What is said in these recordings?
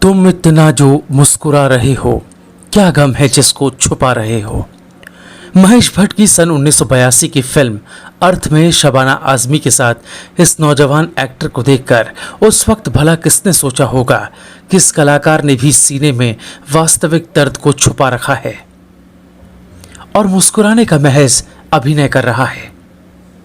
तुम इतना जो मुस्कुरा रहे हो, क्या गम है जिसको छुपा रहे हो। महेश भट्ट की सन 1982 की फिल्म अर्थ में शबाना आजमी के साथ इस नौजवान एक्टर को देखकर उस वक्त भला किसने सोचा होगा कि इस कलाकार ने भी सीने में वास्तविक दर्द को छुपा रखा है और मुस्कुराने का महज अभिनय कर रहा है।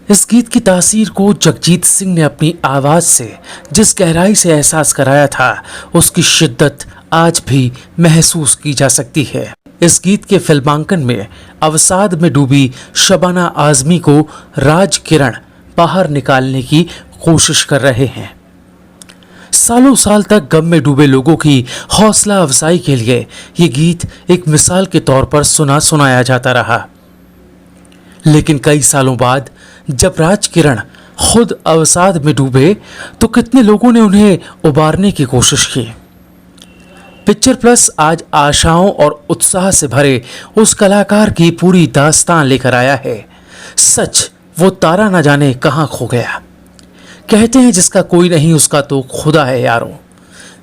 इस गीत की तासीर को जगजीत सिंह ने अपनी आवाज से जिस गहराई से एहसास कराया था, उसकी शिद्दत आज भी महसूस की जा सकती है। इस गीत के फिल्मांकन में अवसाद में डूबी शबाना आजमी को राज किरण बाहर निकालने की कोशिश कर रहे हैं। सालों साल तक गम में डूबे लोगों की हौसला अफजाई के लिए ये गीत एक मिसाल के तौर पर सुनाया जाता रहा। लेकिन कई सालों बाद जब राज किरण खुद अवसाद में डूबे तो कितने लोगों ने उन्हें उबारने की कोशिश की। पिक्चर प्लस आज आशाओं और उत्साह से भरे उस कलाकार की पूरी दास्तान लेकर आया है। सच वो तारा न जाने कहां खो गया। कहते हैं जिसका कोई नहीं उसका तो खुदा है यारों।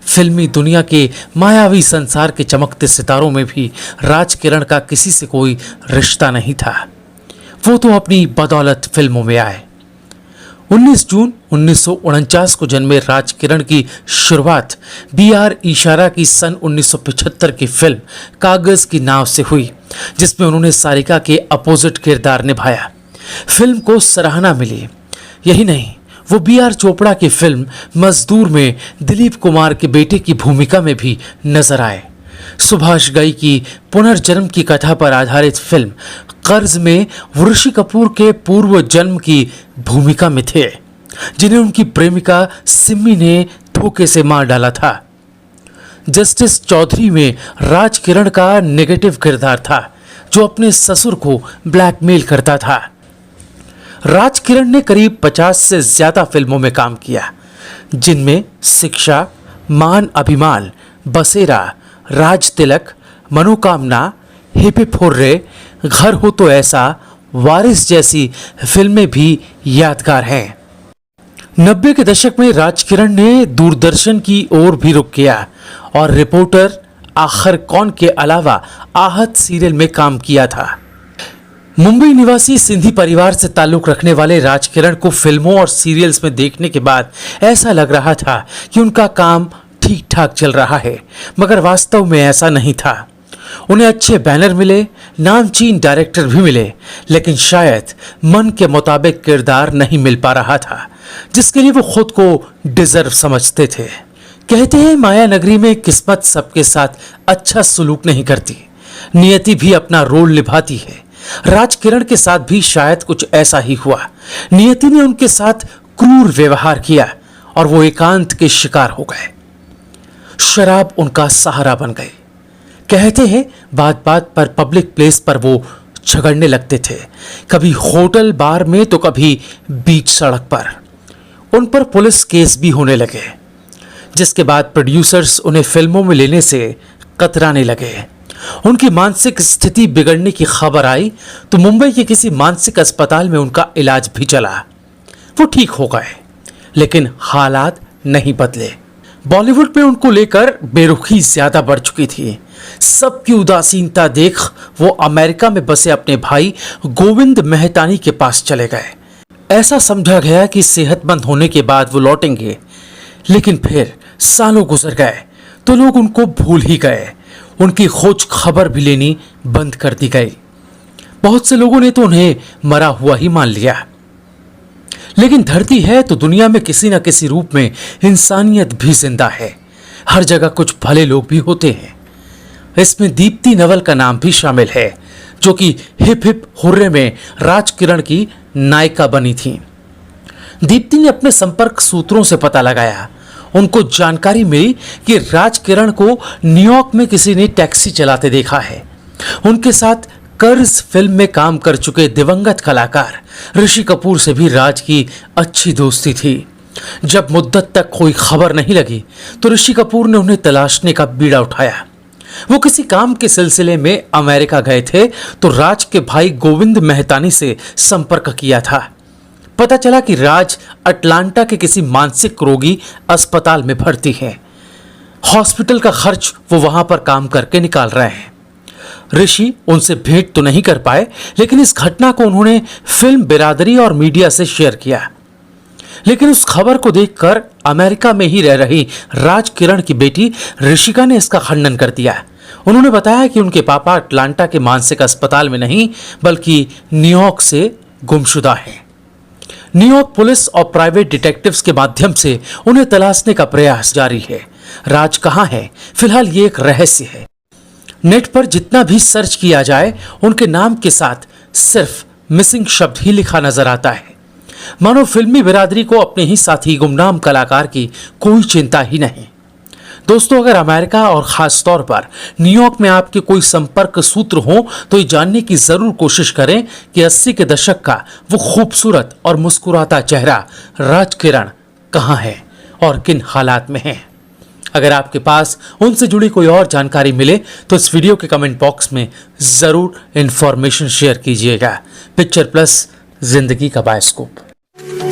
फिल्मी दुनिया के मायावी संसार के चमकते सितारों में भी राज किरण का किसी से कोई रिश्ता नहीं था। वो तो अपनी बदौलत फिल्मों में आए। 19 जून 1949 को जन्मे राज किरण की शुरुआत बी.आर. इशारा की सन 1975 की फिल्म कागज की नाव से हुई, जिसमें उन्होंने सारिका के अपोजिट किरदार निभाया। फिल्म को सराहना मिली। यही नहीं, वो बी.आर. चोपड़ा की फिल्म मजदूर में दिलीप कुमार के बेटे की भूमिका में भी नजर आए। सुभाष घई की पुनर्जन्म की कथा पर आधारित फिल्म कर्ज में ऋषि कपूर के पूर्व जन्म की भूमिका में थे, जिन्हें उनकी प्रेमिका सिम्मी ने धोखे से मार डाला था। जस्टिस चौधरी में राज किरण का नेगेटिव किरदार था, जो अपने ससुर को ब्लैकमेल करता था। राज किरण ने करीब 50 से ज्यादा फिल्मों में काम किया, जिनमें शिक्षा, मान अभिमान, बसेरा, राज तिलक, मनोकामना, हिप हिप हुर्रे, घर हो तो ऐसा, वारिस जैसी फिल्में भी यादगार हैं। 90 के दशक में राज किरण ने दूरदर्शन की ओर भी रुख किया और रिपोर्टर, आखिर कौन के अलावा आहत सीरियल में काम किया था। मुंबई निवासी सिंधी परिवार से ताल्लुक रखने वाले राज किरण को फिल्मों और सीरियल्स में देखने के बाद ऐसा लग रहा था कि उनका काम ठीक ठाक चल रहा है, मगर वास्तव में ऐसा नहीं था। उन्हें अच्छे बैनर मिले, नामचीन डायरेक्टर भी मिले, लेकिन शायद मन के मुताबिक किरदार नहीं मिल पा रहा था, जिसके लिए वो खुद को डिजर्व समझते थे। कहते हैं माया नगरी में किस्मत सबके साथ अच्छा सलूक नहीं करती, नियति भी अपना रोल निभाती है। राज किरण के साथ भी शायद कुछ ऐसा ही हुआ। नियति ने उनके साथ क्रूर व्यवहार किया और वो एकांत के शिकार हो गए। शराब उनका सहारा बन गई। कहते हैं बात बात पर पब्लिक प्लेस पर वो झगड़ने लगते थे, कभी होटल बार में तो कभी बीच सड़क पर। उन पर पुलिस केस भी होने लगे, जिसके बाद प्रोड्यूसर्स उन्हें फिल्मों में लेने से कतराने लगे। उनकी मानसिक स्थिति बिगड़ने की खबर आई तो मुंबई के किसी मानसिक अस्पताल में उनका इलाज भी चला। वो ठीक हो गए, लेकिन हालात नहीं बदले। बॉलीवुड में उनको लेकर बेरुखी ज्यादा बढ़ चुकी थी। सबकी उदासीनता देख वो अमेरिका में बसे अपने भाई गोविंद मेहतानी के पास चले गए। ऐसा समझा गया कि सेहतमंद होने के बाद वो लौटेंगे, लेकिन फिर सालों गुजर गए तो लोग उनको भूल ही गए। उनकी खोज खबर भी लेनी बंद कर दी गई। बहुत से लोगों ने तो उन्हें मरा हुआ ही मान लिया। लेकिन धरती है तो दुनिया में किसी न किसी रूप में इंसानियत भी जिंदा है। हर जगह कुछ भले लोग भी होते हैं। इसमें दीप्ति नवल का नाम भी शामिल है, जो कि हिप हिप हुर्रे में राज किरण की नायिका बनी थी। दीप्ति ने अपने संपर्क सूत्रों से पता लगाया। उनको जानकारी मिली कि राज किरण को न्यूयॉर्क में किसी ने टैक्सी चलाते देखा है। उनके साथ कर्ज फिल्म में काम कर चुके दिवंगत कलाकार ऋषि कपूर से भी राज की अच्छी दोस्ती थी। जब मुद्दत तक कोई खबर नहीं लगी तो ऋषि कपूर ने उन्हें तलाशने का बीड़ा उठाया। वो किसी काम के सिलसिले में अमेरिका गए थे तो राज के भाई गोविंद मेहतानी से संपर्क किया था। पता चला कि राज अटलांटा के किसी मानसिक रोगी अस्पताल में भर्ती है। हॉस्पिटल का खर्च वो वहां पर काम करके निकाल रहे हैं। ऋषि उनसे भेंट तो नहीं कर पाए, लेकिन इस घटना को उन्होंने फिल्म बिरादरी और मीडिया से शेयर किया। लेकिन उस खबर को देखकर अमेरिका में ही रह रही राज किरण की बेटी ऋषिका ने इसका खंडन कर दिया। उन्होंने बताया कि उनके पापा अटलांटा के मानसिक अस्पताल में नहीं बल्कि न्यूयॉर्क से गुमशुदा हैं। न्यूयॉर्क पुलिस और प्राइवेट डिटेक्टिव्स के माध्यम से उन्हें तलाशने का प्रयास जारी है। राज कहां है, फिलहाल ये एक रहस्य है। नेट पर जितना भी सर्च किया जाए, उनके नाम के साथ सिर्फ मिसिंग शब्द ही लिखा नजर आता है। मानो फिल्मी बिरादरी को अपने ही साथी गुमनाम कलाकार की कोई चिंता ही नहीं। दोस्तों, अगर अमेरिका और खास तौर पर न्यूयॉर्क में आपके कोई संपर्क सूत्र हो तो ये जानने की जरूर कोशिश करें कि 80 के दशक का वो खूबसूरत और मुस्कुराता चेहरा राज किरण कहां है और किन हालात में है। अगर आपके पास उनसे जुड़ी कोई और जानकारी मिले तो इस वीडियो के कमेंट बॉक्स में जरूर इंफॉर्मेशन शेयर कीजिएगा। पिक्चर प्लस, जिंदगी का बायोस्कोप।